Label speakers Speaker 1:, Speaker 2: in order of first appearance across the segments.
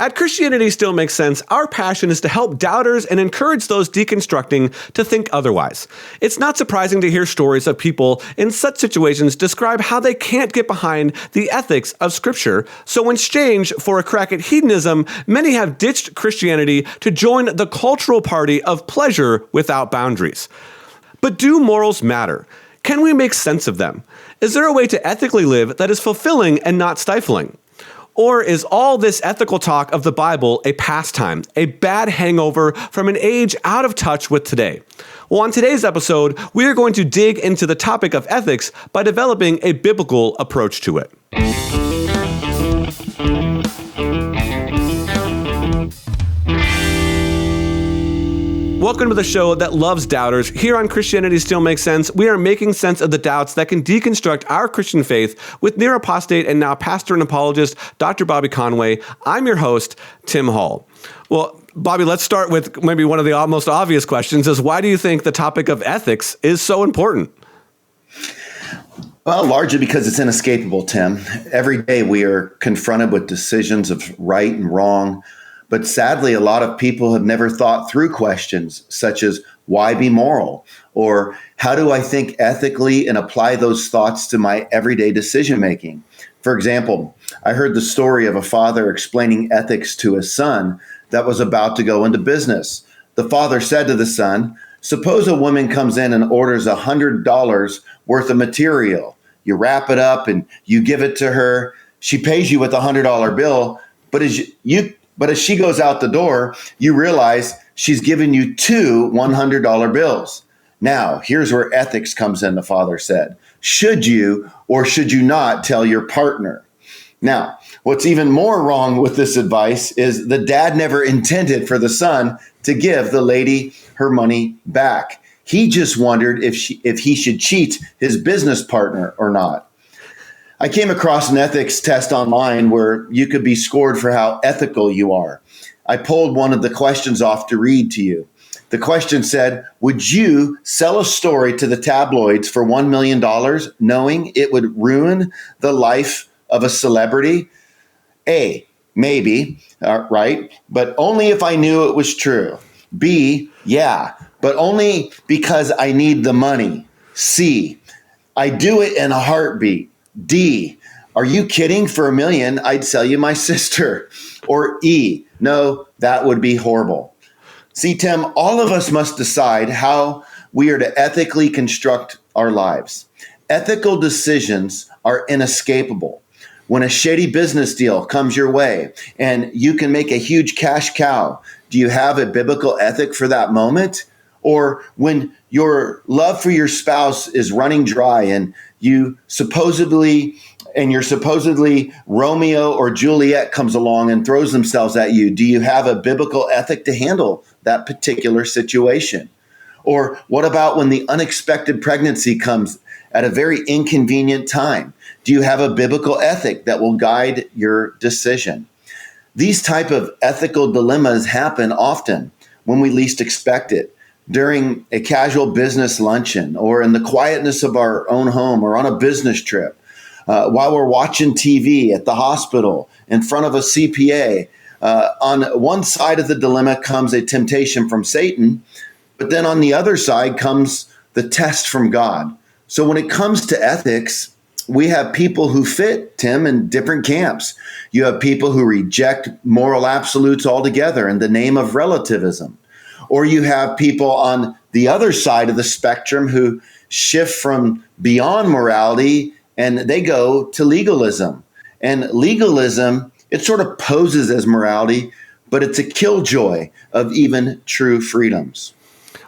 Speaker 1: At Christianity Still Makes Sense, our passion is to help doubters and encourage those deconstructing to think otherwise. It's not surprising to hear stories of people in such situations describe how they can't get behind the ethics of Scripture, so in exchange for a crack at hedonism, many have ditched Christianity to join the cultural party of pleasure without boundaries. But do morals matter? Can we make sense of them? Is there a way to ethically live that is fulfilling and not stifling? Or is all this ethical talk of the Bible a pastime, a bad hangover from an age out of touch with today? Well, on today's episode, we are going to dig into the topic of ethics by developing a biblical approach to it. Welcome to the show that loves doubters. Here on Christianity Still Makes Sense, we are making sense of the doubts that can deconstruct our Christian faith with near apostate and now pastor and apologist, Dr. Bobby Conway. I'm your host, Tim Hall. Well, Bobby, let's start with maybe one of the most obvious questions is why do you think the topic of ethics is so important?
Speaker 2: Well, largely because it's inescapable, Tim. Every day we are confronted with decisions of right and wrong. But sadly, a lot of people have never thought through questions such as why be moral? Or how do I think ethically and apply those thoughts to my everyday decision making? For example, I heard the story of a father explaining ethics to his son that was about to go into business. The father said to the son, suppose a woman comes in and orders $100 worth of material. You wrap it up and you give it to her. She pays you with a $100 bill, but as she goes out the door, you realize she's given you two $100 bills. Now, here's where ethics comes in, the father said. Should you or should you not tell your partner? Now, what's even more wrong with this advice is the dad never intended for the son to give the lady her money back. He just wondered if he should cheat his business partner or not. I came across an ethics test online where you could be scored for how ethical you are. I pulled one of the questions off to read to you. The question said, would you sell a story to the tabloids for $1 million knowing it would ruin the life of a celebrity? A, maybe, right? But only if I knew it was true. B, yeah, but only because I need the money. C, I do it in a heartbeat. D, are you kidding? For $1 million, I'd sell you my sister. Or E, no, that would be horrible. See, Tim, all of us must decide how we are to ethically construct our lives. Ethical decisions are inescapable. When a shady business deal comes your way and you can make a huge cash cow, do you have a biblical ethic for that moment? Or when your love for your spouse is running dry and you're supposedly Romeo or Juliet comes along and throws themselves at you, do you have a biblical ethic to handle that particular situation? Or what about when the unexpected pregnancy comes at a very inconvenient time? Do you have a biblical ethic that will guide your decision? These type of ethical dilemmas happen often when we least expect it. During a casual business luncheon or in the quietness of our own home or on a business trip, while we're watching TV at the hospital in front of a CPA. On one side of the dilemma comes a temptation from Satan, but then on the other side comes the test from God. So when it comes to ethics, we have people who fit, Tim, in different camps. You have people who reject moral absolutes altogether in the name of relativism. Or you have people on the other side of the spectrum who shift from beyond morality and they go to legalism. And legalism, it sort of poses as morality, but it's a killjoy of even true freedoms.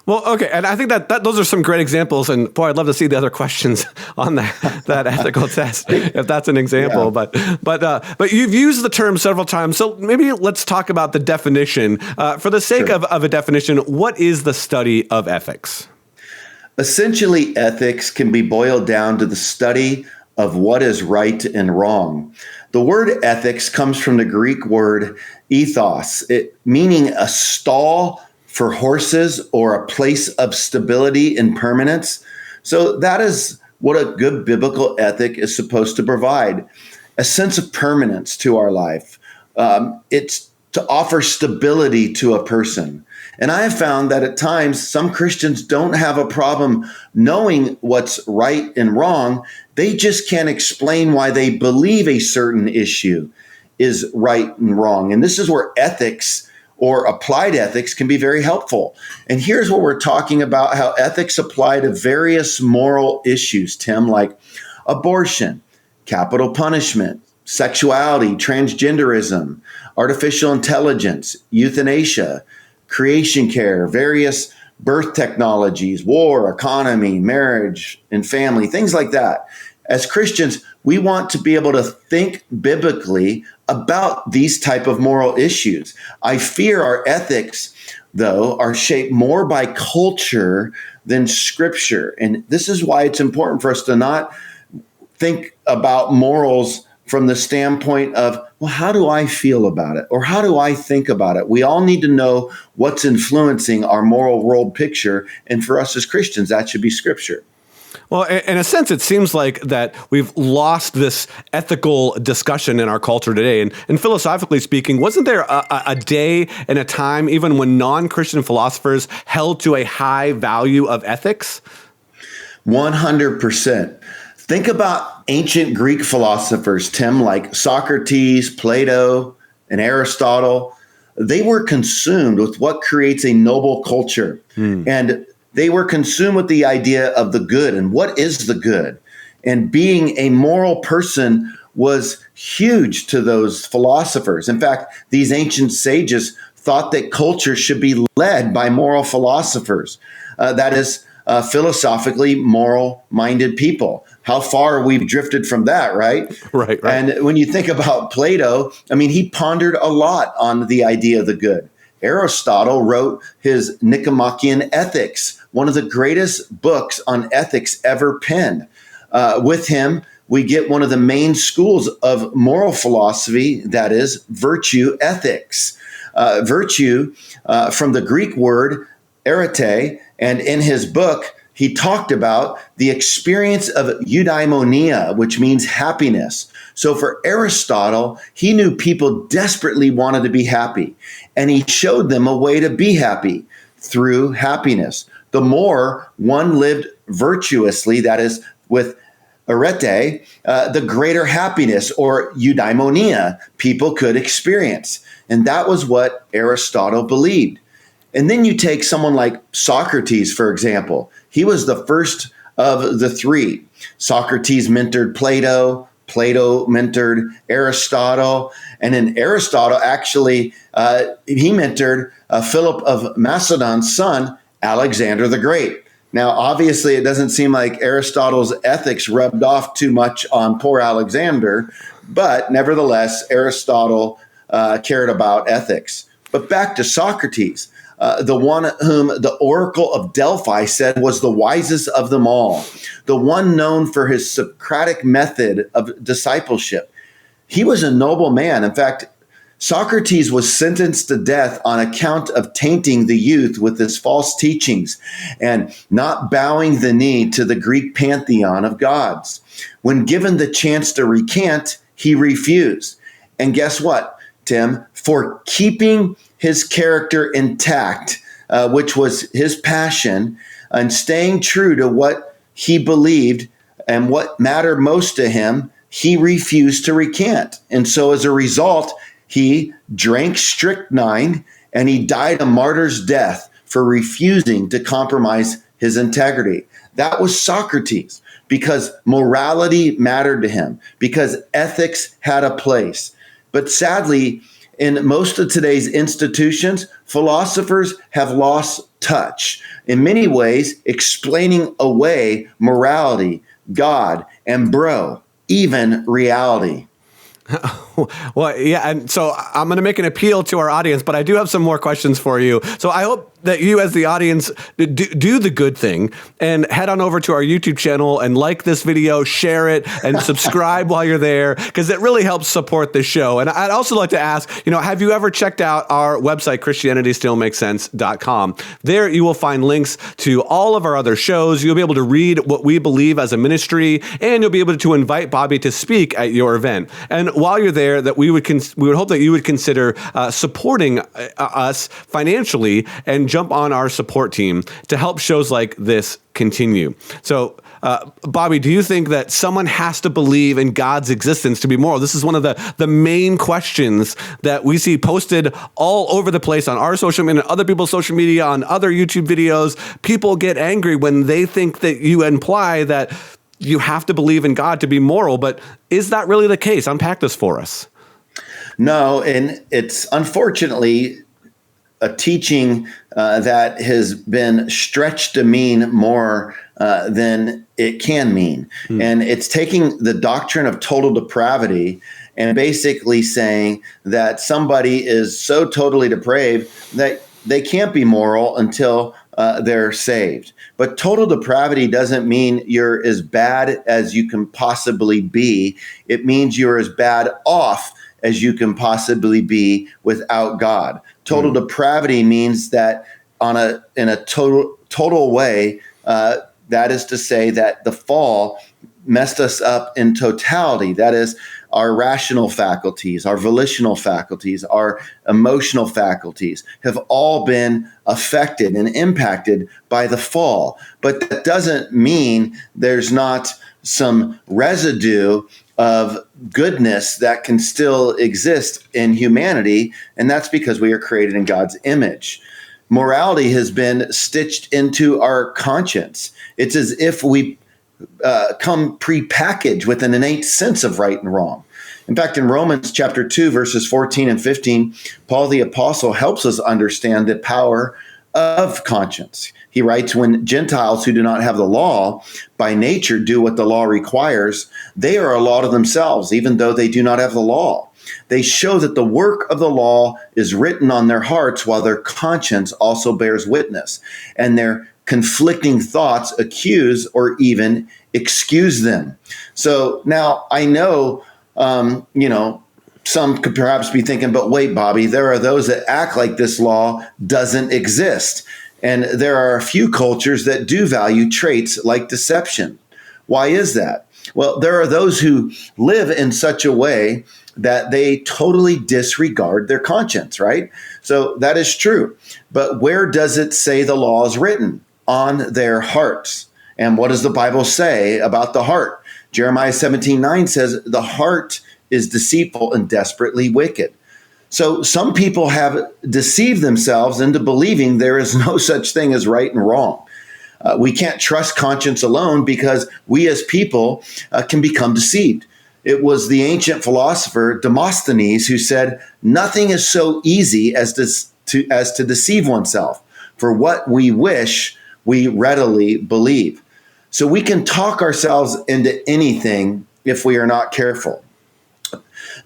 Speaker 1: Well, okay, and I think that those are some great examples, and boy, I'd love to see the other questions on that ethical test, if that's an example. Yeah. But you've used the term several times, so maybe let's talk about the definition. For the sake of a definition, what is the study of ethics?
Speaker 2: Essentially, ethics can be boiled down to the study of what is right and wrong. The word ethics comes from the Greek word ethos, meaning a stall for horses or a place of stability and permanence. So that is what a good biblical ethic is supposed to provide, a sense of permanence to our life. It's to offer stability to a person. And I have found that at times some Christians don't have a problem knowing what's right and wrong. They just can't explain why they believe a certain issue is right and wrong. And this is where ethics or applied ethics can be very helpful. And here's what we're talking about, how ethics apply to various moral issues, Tim, like abortion, capital punishment, sexuality, transgenderism, artificial intelligence, euthanasia, creation care, various birth technologies, war, economy, marriage, and family, things like that. As Christians, we want to be able to think biblically about these type of moral issues. I fear our ethics, though, are shaped more by culture than Scripture. And this is why it's important for us to not think about morals from the standpoint of, well, how do I feel about it? Or how do I think about it? We all need to know what's influencing our moral world picture. And for us as Christians, that should be Scripture.
Speaker 1: Well, in a sense, it seems like that we've lost this ethical discussion in our culture today. And philosophically speaking, wasn't there a day and a time even when non-Christian philosophers held to a high value of ethics?
Speaker 2: 100%. Think about ancient Greek philosophers, Tim, like Socrates, Plato, and Aristotle. They were consumed with what creates a noble culture. And they were consumed with the idea of the good and what is the good. And being a moral person was huge to those philosophers. In fact, these ancient sages thought that culture should be led by moral philosophers. That is, philosophically moral-minded people. How far we've drifted from that, right?
Speaker 1: Right.
Speaker 2: And when you think about Plato, I mean, he pondered a lot on the idea of the good. Aristotle wrote his Nicomachean Ethics, one of the greatest books on ethics ever penned. With him, we get one of the main schools of moral philosophy, that is virtue ethics. Virtue, from the Greek word arete, and in his book, he talked about the experience of eudaimonia, which means happiness. So for Aristotle, he knew people desperately wanted to be happy, and he showed them a way to be happy through happiness. The more one lived virtuously, that is with arete, the greater happiness or eudaimonia people could experience. And that was what Aristotle believed. And then you take someone like Socrates, for example. He was the first of the three. Socrates mentored Plato. Plato mentored Aristotle. And then Aristotle actually, he mentored Philip of Macedon's son, Alexander the Great. Now, obviously, it doesn't seem like Aristotle's ethics rubbed off too much on poor Alexander, but nevertheless, Aristotle cared about ethics. But back to Socrates. The one whom the Oracle of Delphi said was the wisest of them all, the one known for his Socratic method of discipleship. He was a noble man. In fact, Socrates was sentenced to death on account of tainting the youth with his false teachings and not bowing the knee to the Greek pantheon of gods. When given the chance to recant, he refused. And guess what, Tim? For keeping his character intact, which was his passion, and staying true to what he believed and what mattered most to him, he refused to recant. And so as a result, he drank strychnine and he died a martyr's death for refusing to compromise his integrity. That was Socrates, because morality mattered to him, because ethics had a place. But sadly, in most of today's institutions, philosophers have lost touch, in many ways explaining away morality, God, and even reality.
Speaker 1: Well, yeah, and so I'm going to make an appeal to our audience, but I do have some more questions for you. So I hope that you as the audience do the good thing and head on over to our YouTube channel and like this video, share it, and subscribe while you're there, because it really helps support the show. And I'd also like to ask, have you ever checked out our website, ChristianityStillMakesSense.com? There you will find links to all of our other shows. You'll be able to read what we believe as a ministry, and you'll be able to invite Bobby to speak at your event. And while you're there, there that we would hope that you would consider supporting us financially and jump on our support team to help shows like this continue. So, Bobby, do you think that someone has to believe in God's existence to be moral? This is one of the main questions that we see posted all over the place on our social media, other people's social media, on other YouTube videos. People get angry when they think that you imply that you have to believe in God to be moral. But is that really the case? Unpack this for us.
Speaker 2: No, and it's unfortunately a teaching that has been stretched to mean more than it can mean. And it's taking the doctrine of total depravity and basically saying that somebody is so totally depraved that they can't be moral until they're saved. But total depravity doesn't mean you're as bad as you can possibly be. It means you're as bad off as you can possibly be without God. Total depravity means that in a total way, that is to say that the fall messed us up in totality. That is, our rational faculties, our volitional faculties, our emotional faculties have all been affected and impacted by the fall. But that doesn't mean there's not some residue of goodness that can still exist in humanity, and that's because we are created in God's image. Morality has been stitched into our conscience. It's as if we come prepackaged with an innate sense of right and wrong. In fact, in Romans chapter 2, verses 14 and 15, Paul the Apostle helps us understand the power of conscience. He writes, when Gentiles who do not have the law by nature do what the law requires, they are a law to themselves, even though they do not have the law. They show that the work of the law is written on their hearts, while their conscience also bears witness, and their conflicting thoughts accuse or even excuse them. So now I know, some could perhaps be thinking, but wait, Bobby, there are those that act like this law doesn't exist. And there are a few cultures that do value traits like deception. Why is that? Well, there are those who live in such a way that they totally disregard their conscience, right? So that is true. But where does it say the law is written? On their hearts. And what does the Bible say about the heart? Jeremiah 17:9 says, the heart is deceitful and desperately wicked. So some people have deceived themselves into believing there is no such thing as right and wrong. We can't trust conscience alone because we as people can become deceived. It was the ancient philosopher Demosthenes who said, nothing is so easy as to deceive oneself. For what we wish, we readily believe. So we can talk ourselves into anything if we are not careful.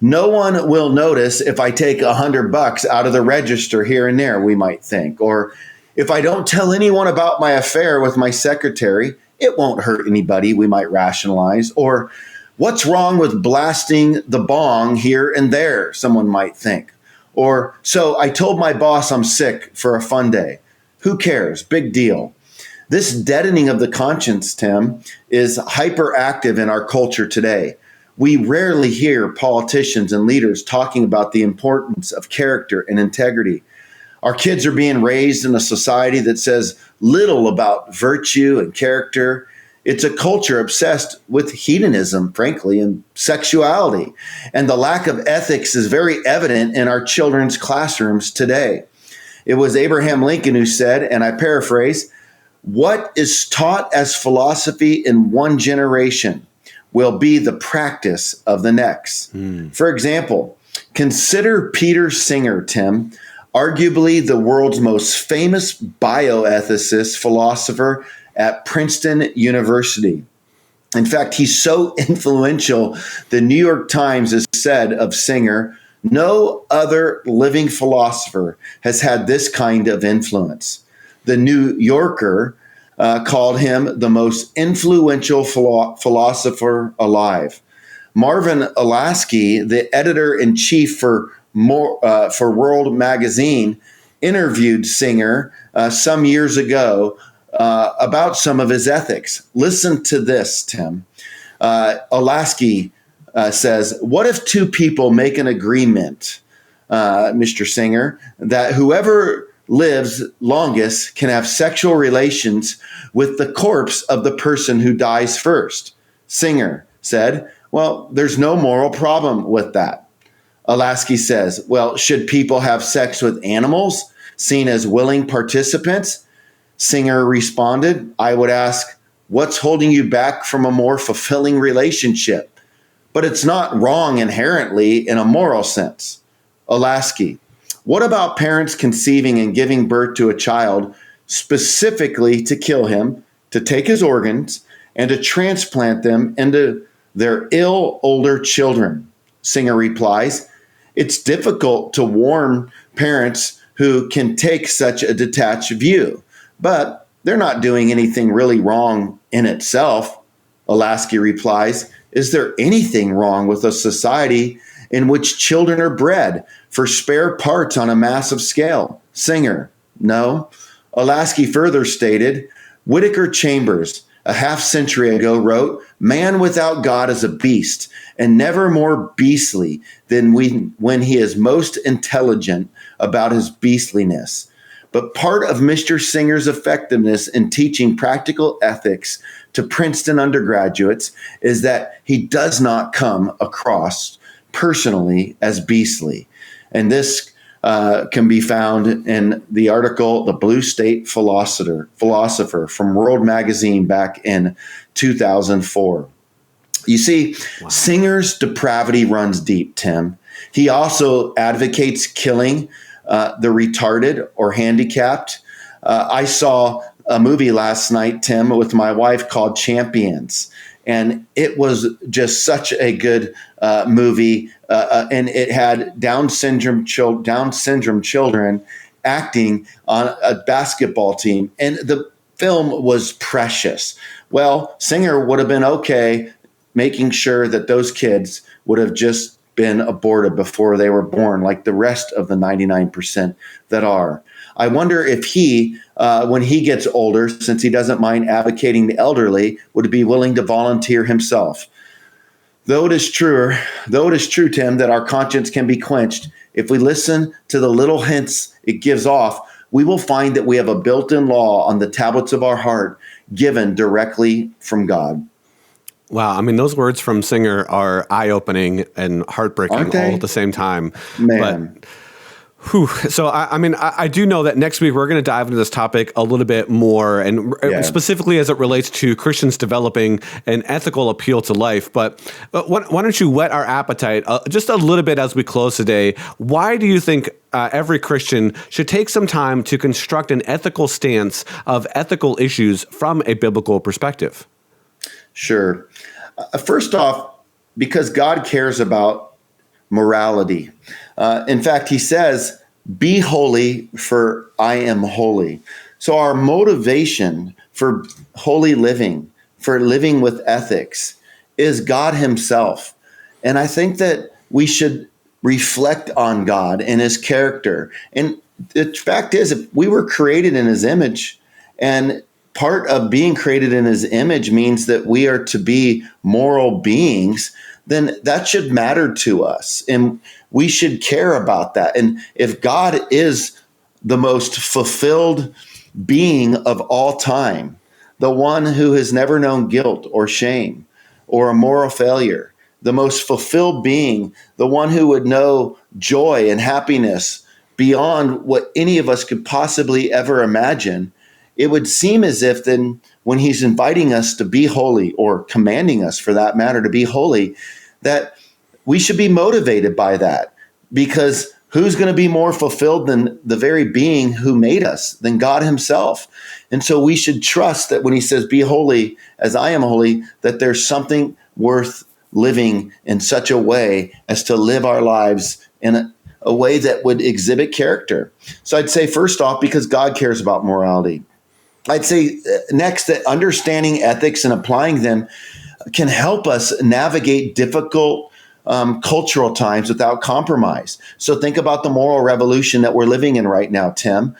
Speaker 2: No one will notice if I take $100 out of the register here and there, we might think. Or if I don't tell anyone about my affair with my secretary, it won't hurt anybody, we might rationalize. Or what's wrong with blasting the bong here and there, someone might think. Or so I told my boss I'm sick for a fun day. Who cares? Big deal. This deadening of the conscience, Tim, is hyperactive in our culture today. We rarely hear politicians and leaders talking about the importance of character and integrity. Our kids are being raised in a society that says little about virtue and character. It's a culture obsessed with hedonism, frankly, and sexuality. And the lack of ethics is very evident in our children's classrooms today. It was Abraham Lincoln who said, and I paraphrase, what is taught as philosophy in one generation will be the practice of the next. For example, consider Peter Singer, Tim, arguably the world's most famous bioethicist philosopher at Princeton University. In fact, he's so influential, the New York Times has said of Singer, no other living philosopher has had this kind of influence. The New Yorker called him the most influential philosopher alive. Marvin Olasky, the editor-in-chief for World Magazine, interviewed Singer some years ago about some of his ethics. Listen to this, Tim. Olasky says, what if two people make an agreement, Mr. Singer, that whoever lives longest can have sexual relations with the corpse of the person who dies first? Singer said, well, there's no moral problem with that. Alasky says, well, should people have sex with animals seen as willing participants? Singer responded, I would ask, what's holding you back from a more fulfilling relationship? But it's not wrong inherently in a moral sense. Alasky, what about parents conceiving and giving birth to a child specifically to kill him, to take his organs, and to transplant them into their ill older children? Singer replies, it's difficult to warn parents who can take such a detached view, but they're not doing anything really wrong in itself. Alasky replies, is there anything wrong with a society in which children are bred for spare parts on a massive scale? Singer, no. Alasky further stated, Whittaker Chambers, a half century ago, wrote, man without God is a beast, and never more beastly than when he is most intelligent about his beastliness. But part of Mr. Singer's effectiveness in teaching practical ethics to Princeton undergraduates is that he does not come across personally as beastly. And this can be found in the article, The Blue State Philosopher from World Magazine back in 2004. You see, wow. Singer's depravity runs deep, Tim. He also advocates killing the retarded or handicapped. I saw a movie last night, Tim, with my wife called Champions. And it was just such a good movie. And it had Down syndrome children acting on a basketball team. And the film was precious. Well, Singer would have been okay making sure that those kids would have just been aborted before they were born, like the rest of the 99% that are. I wonder if he, when he gets older, since he doesn't mind advocating the elderly, would be willing to volunteer himself. Though it is true, Tim, that our conscience can be quenched, if we listen to the little hints it gives off, we will find that we have a built-in law on the tablets of our heart given directly from God.
Speaker 1: Wow. I mean, those words from Singer are eye-opening and heartbreaking all at the same time.
Speaker 2: Man.
Speaker 1: But, so, I do know that next week we're going to dive into this topic a little bit more, and specifically as it relates to Christians developing an ethical appeal to life. But why don't you whet our appetite just a little bit as we close today? Why do you think every Christian should take some time to construct an ethical stance of ethical issues from a biblical perspective?
Speaker 2: Sure. First off, because God cares about morality. In fact, he says, be holy, for I am holy. So our motivation for holy living, for living with ethics, is God himself. And I think that we should reflect on God and his character. And the fact is, if we were created in his image, and part of being created in his image means that we are to be moral beings, then that should matter to us. And we should care about that. And if God is the most fulfilled being of all time, the one who has never known guilt or shame or a moral failure, the most fulfilled being, the one who would know joy and happiness beyond what any of us could possibly ever imagine, it would seem as if then when he's inviting us to be holy, or commanding us for that matter to be holy, that we should be motivated by that. Because who's going to be more fulfilled than the very being who made us, than God himself? And so we should trust that when he says, be holy as I am holy, that there's something worth living in such a way as to live our lives in a way that would exhibit character. So I'd say first off, because God cares about morality. I'd say next that understanding ethics and applying them can help us navigate difficult cultural times without compromise. So think about the moral revolution that we're living in right now, Tim.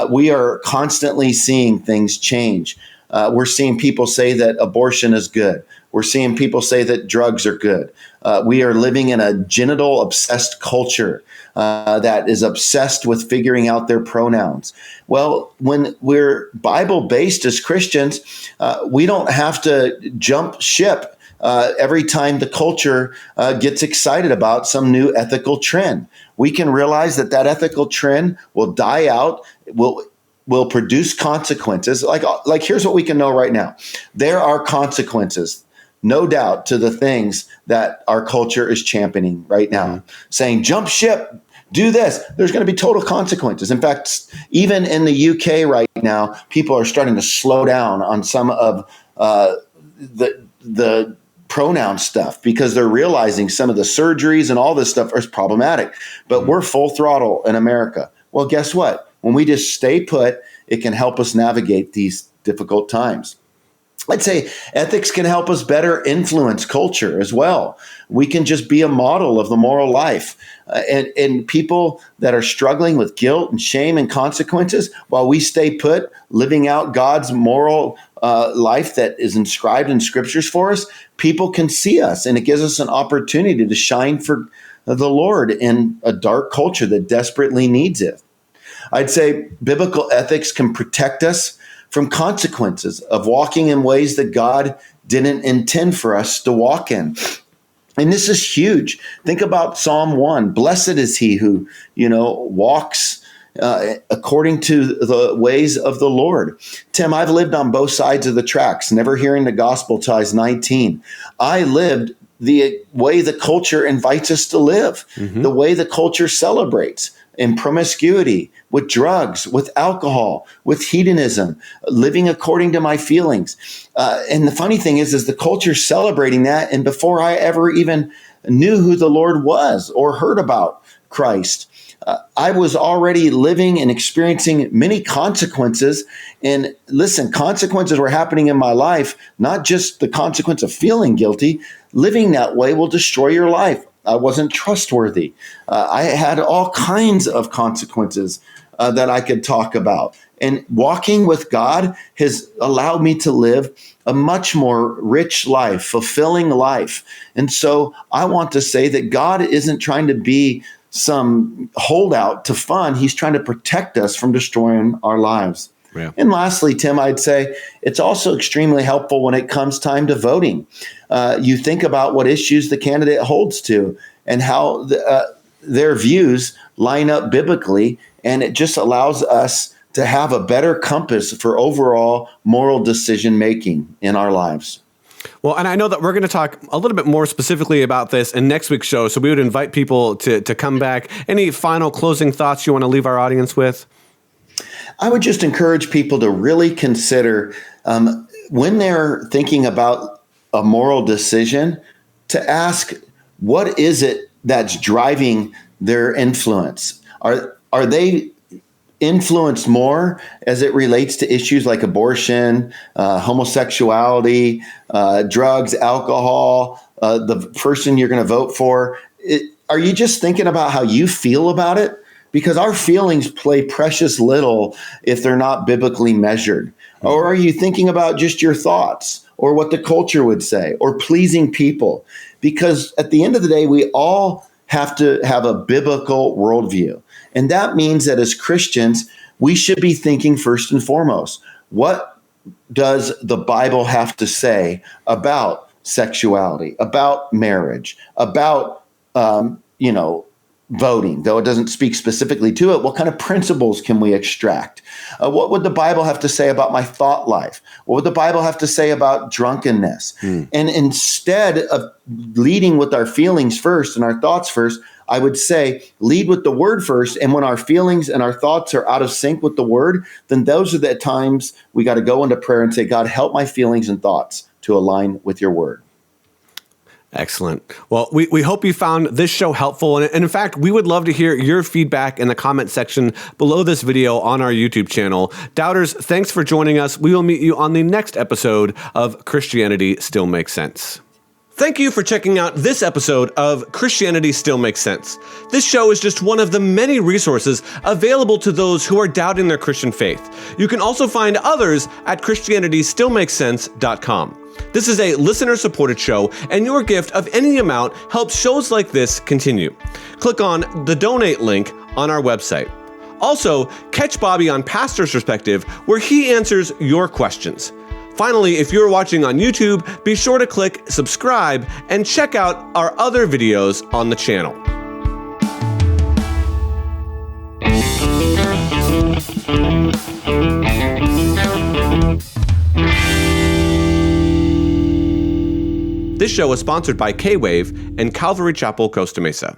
Speaker 2: We are constantly seeing things change. We're seeing people say that abortion is good. We're seeing people say that drugs are good. We are living in a genital obsessed culture that is obsessed with figuring out their pronouns. Well, when we're Bible based as Christians, we don't have to jump ship every time the culture gets excited about some new ethical trend. We can realize that ethical trend will die out, will produce consequences. Like here's what we can know right now. There are consequences, no doubt, to the things that our culture is championing right now, saying jump ship, do this. There's going to be total consequences. In fact, even in the UK right now, people are starting to slow down on some of the pronoun stuff because they're realizing some of the surgeries and all this stuff is problematic. But we're full throttle in America. Well, guess what? When we just stay put, it can help us navigate these difficult times. I'd say ethics can help us better influence culture as well. We can just be a model of the moral life. And people that are struggling with guilt and shame and consequences, while we stay put, living out God's moral life that is inscribed in scriptures for us, people can see us, and it gives us an opportunity to shine for the Lord in a dark culture that desperately needs it. I'd say biblical ethics can protect us from consequences of walking in ways that God didn't intend for us to walk in. And this is huge. Think about Psalm 1. Blessed is he who, walks according to the ways of the Lord. Tim, I've lived on both sides of the tracks, never hearing the gospel till I was 19. I lived the way the culture invites us to live, the way the culture celebrates in promiscuity, with drugs, with alcohol, with hedonism, living according to my feelings. And the funny thing is the culture celebrating that. And before I ever even knew who the Lord was or heard about Christ, I was already living and experiencing many consequences. And listen, consequences were happening in my life, not just the consequence of feeling guilty. Living that way will destroy your life. I wasn't trustworthy. I had all kinds of consequences that I could talk about. And walking with God has allowed me to live a much more rich life, fulfilling life. And so I want to say that God isn't trying to be some holdout to fun. He's trying to protect us from destroying our lives.
Speaker 1: Yeah.
Speaker 2: And lastly, Tim, I'd say it's also extremely helpful when it comes time to voting. You think about what issues the candidate holds to and how their views line up biblically, and it just allows us to have a better compass for overall moral decision making in our lives.
Speaker 1: Well, and I know that we're going to talk a little bit more specifically about this in next week's show, so we would invite people to come back. Any final closing thoughts you want to leave our audience with?
Speaker 2: I would just encourage people to really consider when they're thinking about a moral decision to ask, what is it that's driving their influence? Are they influenced more as it relates to issues like abortion, homosexuality, drugs, alcohol, the person you're going to vote for? Are you just thinking about how you feel about it? Because our feelings play precious little if they're not biblically measured. Or are you thinking about just your thoughts or what the culture would say or pleasing people? Because at the end of the day, we all have to have a biblical worldview. And that means that as Christians, we should be thinking first and foremost, what does the Bible have to say about sexuality, about marriage, about, voting, though it doesn't speak specifically to it? What kind of principles can we extract? What would the Bible have to say about my thought life? What would the Bible have to say about drunkenness? And instead of leading with our feelings first and our thoughts first, I would say lead with the word first. And when our feelings and our thoughts are out of sync with the word, then those are the times we got to go into prayer and say, God, help my feelings and thoughts to align with your word.
Speaker 1: Excellent. Well, we hope you found this show helpful. And in fact, we would love to hear your feedback in the comment section below this video on our YouTube channel. Doubters, thanks for joining us. We will meet you on the next episode of Christianity Still Makes Sense. Thank you for checking out this episode of Christianity Still Makes Sense. This show is just one of the many resources available to those who are doubting their Christian faith. You can also find others at ChristianityStillMakesSense.com. This is a listener-supported show, and your gift of any amount helps shows like this continue. Click on the donate link on our website. Also, catch Bobby on Pastor's Perspective, where he answers your questions. Finally, if you're watching on YouTube, be sure to click subscribe and check out our other videos on the channel. This show is sponsored by K-Wave and Calvary Chapel, Costa Mesa.